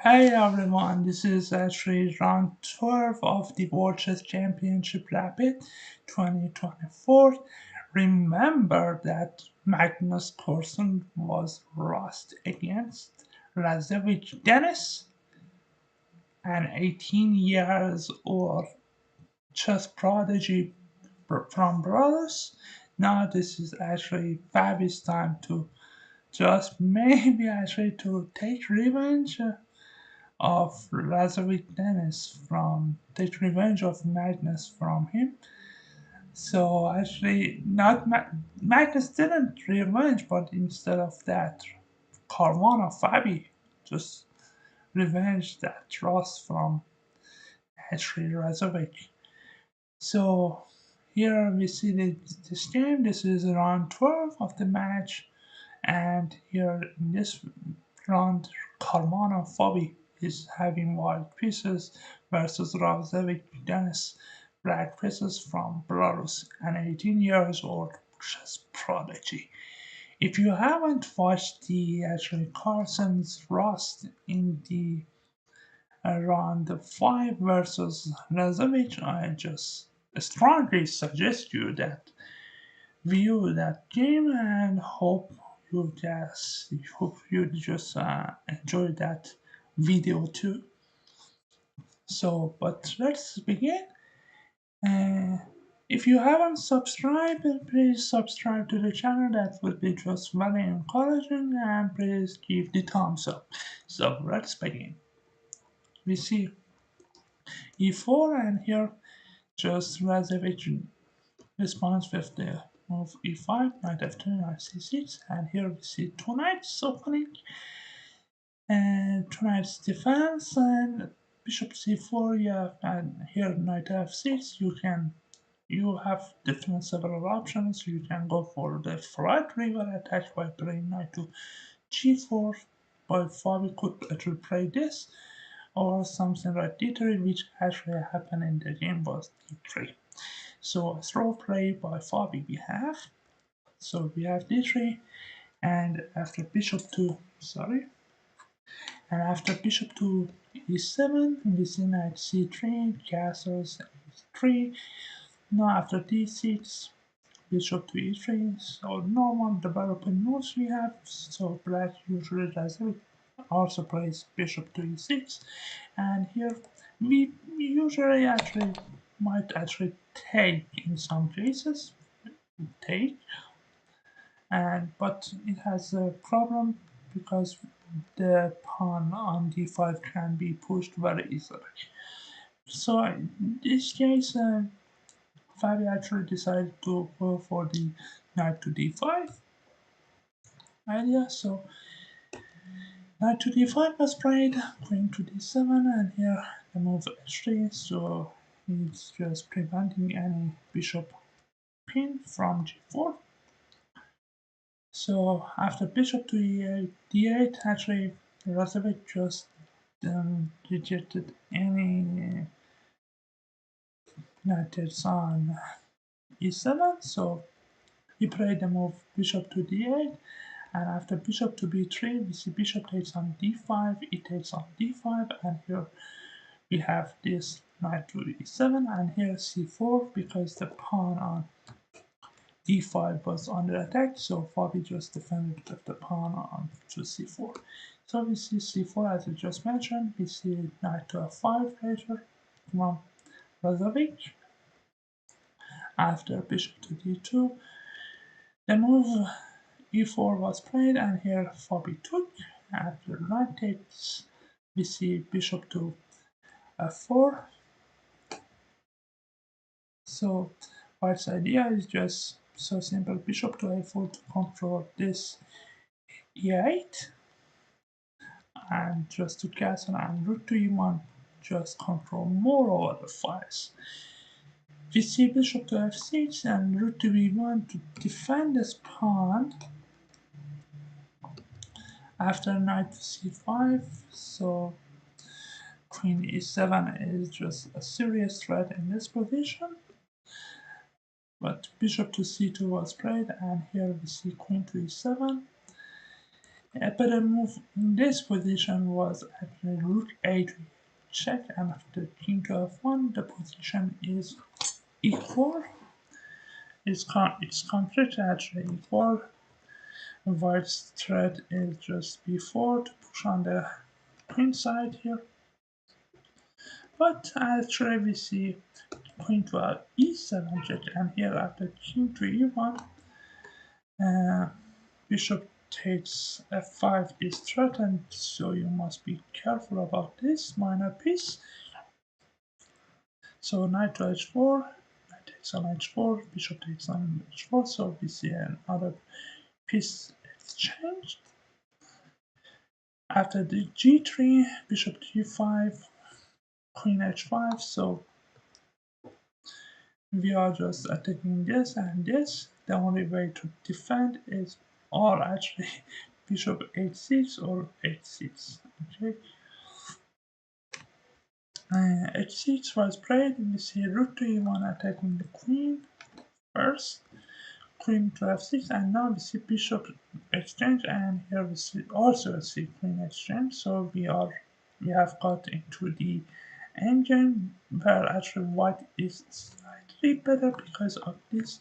Hey everyone, this is actually round 12 of the World Chess Championship Rapid 2024. Remember that Magnus Carlsen was lost against Lazavik Denis, an 18 years old chess prodigy from Belarus. Now this is actually Fabi's time to just maybe actually to take revenge of Lazarus Dennis from take revenge of Magnus from him. So actually, not Magnus didn't revenge, but instead of that, Caruana Fabi just revenged that trust from actually Lazarus. So here we see this game. This is round 12 of the match, and here in this round, Carmona Fabi is having white pieces versus Ravzevik Denis, black pieces from Belarus, an 18 years old chess prodigy. If you haven't watched the actually Carson's Rust in the round 5 versus Razovich, I just strongly suggest you that view that game and hope you just enjoy that video too. So, but let's begin. Uh, if you haven't subscribed, please subscribe to the channel. That would be just very encouraging, and please give the thumbs up. So let's begin. We see e4, and here just reservation response with the move e5, knight f2, knight c6, and here we see two knights opening and two knights defense and bishop c4. Yeah, and here knight f6. You have different several options. You can go for the right river attack by playing knight to g4, but Fabi could actually play this, or something like d3, which actually happened in the game was d3. So a slow play by Fabi we have. So we have d3, and after bishop to and after bishop to e7, we see knight c3, castles e3. Now after d6, bishop to e3. So normal developing moves we have. So black usually does it. Also plays bishop to e6, and here we usually actually might actually take in some cases take, and but it has a problem because the pawn on d5 can be pushed very easily. So in this case, Fabi actually decided to go for the knight to d5 idea. So knight to d5 was played, queen to d7, and here the move h3. So it's just preventing any bishop pin from g4. So after bishop to e8, d8, actually Razavik just rejected any knights on e7. So he played the move bishop to d8, and after bishop to b3, we see bishop takes on d5, it takes on d5, and here we have this knight to e7, and here c4 because the pawn on d5 was under attack, so Fabi just defended with the pawn on to c4. So we see c4 as I just mentioned, we see knight to f5 later from Lazavik. After bishop to d2, the move e4 was played, and here Fabi took. After knight takes, we see bishop to f4. So white's idea is just so simple: bishop to a4 to control this e8, and just to castle, and rook to e1 just control more over the files. We see bishop to f6 and rook to e1 to defend this pawn after knight to c5. So queen e7 is just a serious threat in this position. But bishop to c2 was played, and here we see queen to e7. A better move in this position was actually rook a3 check, and after king to f1 the position is equal. It's completely actually equal. White's threat is just b4 to push on the queen side here. But actually we see queen to e7 check, and here after king to e1, uh, bishop takes f5 is threatened, so you must be careful about this minor piece. So knight to h4, knight takes on h4, bishop takes on h4, so we see another piece exchange. After the g3, bishop g5, queen h5, so we are just attacking this and this. The only way to defend is or actually bishop h6 or h6. Okay, h6 was played. We see rook to e1 attacking the queen first, queen to f6, and now we see bishop exchange, and here we see also see queen exchange. So we have got into the endgame where actually white is slightly better because of this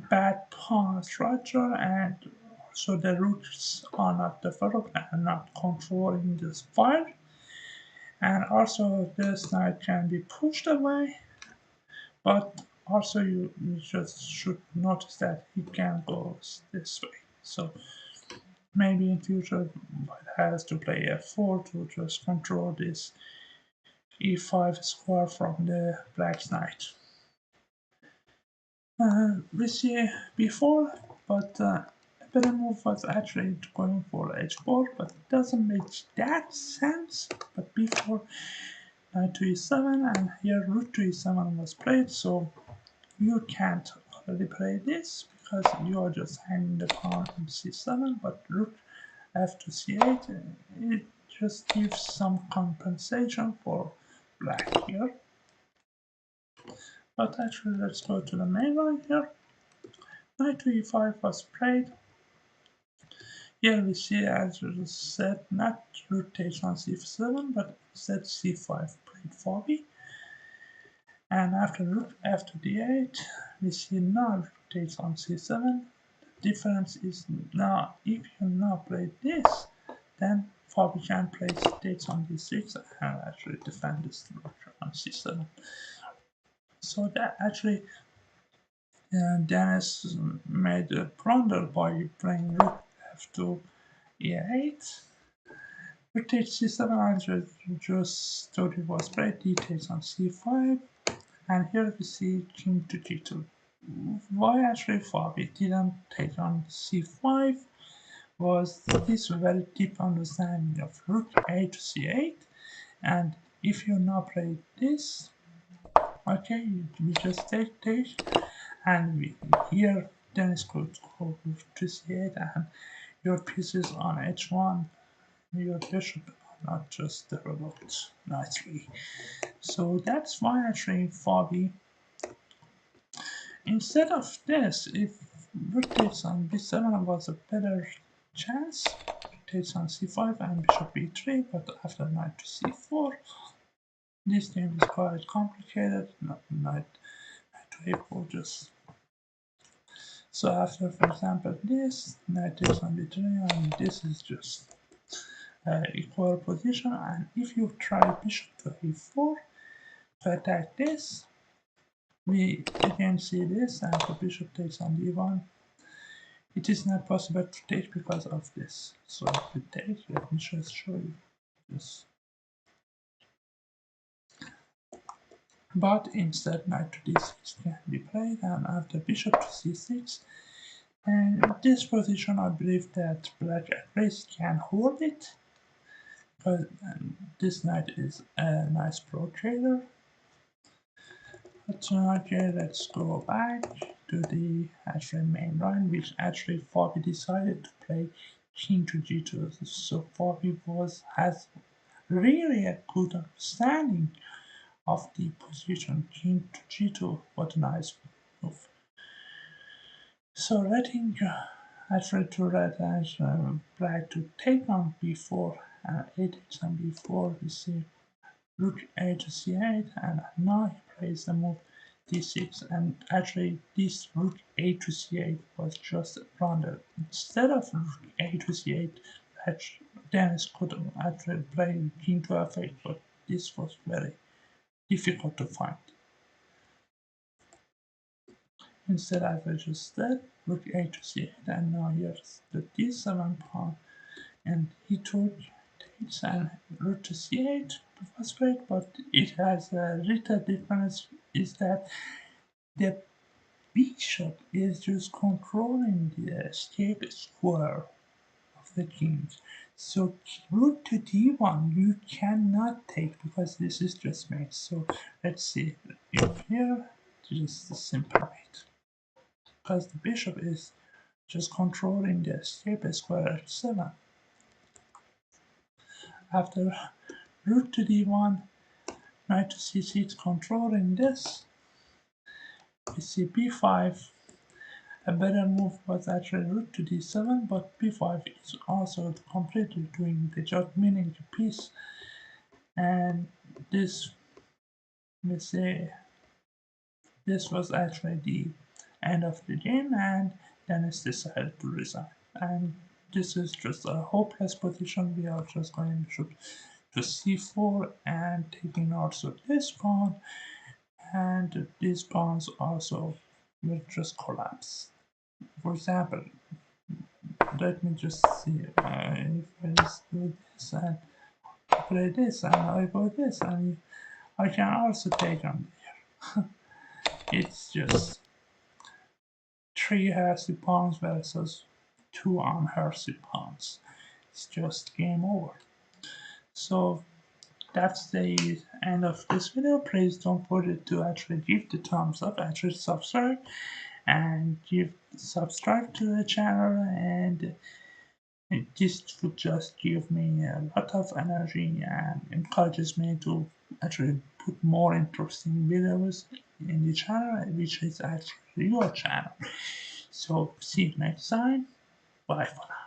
bad pawn structure, and so the roots are not developed and not controlling this file, and also this knight can be pushed away, but also you just should notice that he can go this way. So maybe in future white has to play f4 to just control this e5 square from the black knight. We see before, but better move was actually going for h4, but it doesn't make that sense. But before knight to e7, and here rook to e7 was played, so you can't already play this because you are just hanging the pawn on c7, but rook f to c8, it just gives some compensation for black here. But actually, let's go to the main line here. Knight to e5 was played. Here we see, as you said, not rook takes on c7, but instead c5 played Fabi. And after rook f to d8, we see now rook takes on c7. The difference is now, if you now play this, then Fabi can play takes on d6 and actually defend this rook on c7. So that actually Denis made a blunder by playing rook f2 e8. Rook takes c7, and just thought it was played, d takes on c5, and here we see king to g2. Why actually Fabi didn't take on c5 was this very deep understanding of rook a to c8, and if you now play this, okay, we just take, and here Denis could go to c8, and your pieces on h1, your bishop are not just developed nicely. So that's why actually Fabi, instead of this, if rook takes on b7 was a better chance, rook takes on c5 and bishop b3, but after knight to c4, this game is quite complicated. Knight to a4 just. So after, for example, this, knight takes on b3, and this is just equal position, and if you try bishop to a4 to attack this, we again see this, and the bishop takes on d1. It is not possible to take because of this. So if we take, let me just show you this. But instead knight to d6 can be played, and after bishop to c6, and in this position I believe that black at least can hold it, because this knight is a nice blockade. But okay, let's go back to the actual main line, which actually Fabi decided to play king to g2. So Fabi has really a good understanding of the position king to g2. What a nice move. So letting actually to red and black to take on b4 and a takes on b4. We see rook a to c8, and now he plays the move d6. And actually, this rook a to c8 was just rounded. Instead of rook a to c8, Dennis could actually play king to f8, but this was very difficult to find. Instead, I will just let rook a to c8, and now here's the d7 pawn, and he took takes and rook to c8 was great, but it has a little difference is that the bishop is just controlling the escape square of the king. So rook to d1 you cannot take because this is just mate. So let's see if here just a simple mate because the bishop is just controlling the escape square at 7. After rook to d1, knight to c6 controlling this, we see b5. A better move was actually rook to d7, but b5 is also completely doing the job, meaning the piece. And this, we say, this was actually the end of the game, and Dennis decided to resign. And this is just a hopeless position. We are just going to c4 and taking also this pawn, and these pawns also will just collapse. For example, let me just see if I just do this and play this and I go this, and I can also take on there. It's just 3 hersey pawns versus 2 unhersey pawns. It's just game over. So that's the end of this video. Please don't forget to actually give the thumbs up, actually subscribe, and subscribe to the channel, and this would just give me a lot of energy and encourages me to actually put more interesting videos in the channel, which is actually your channel. So see you next time. Bye for now.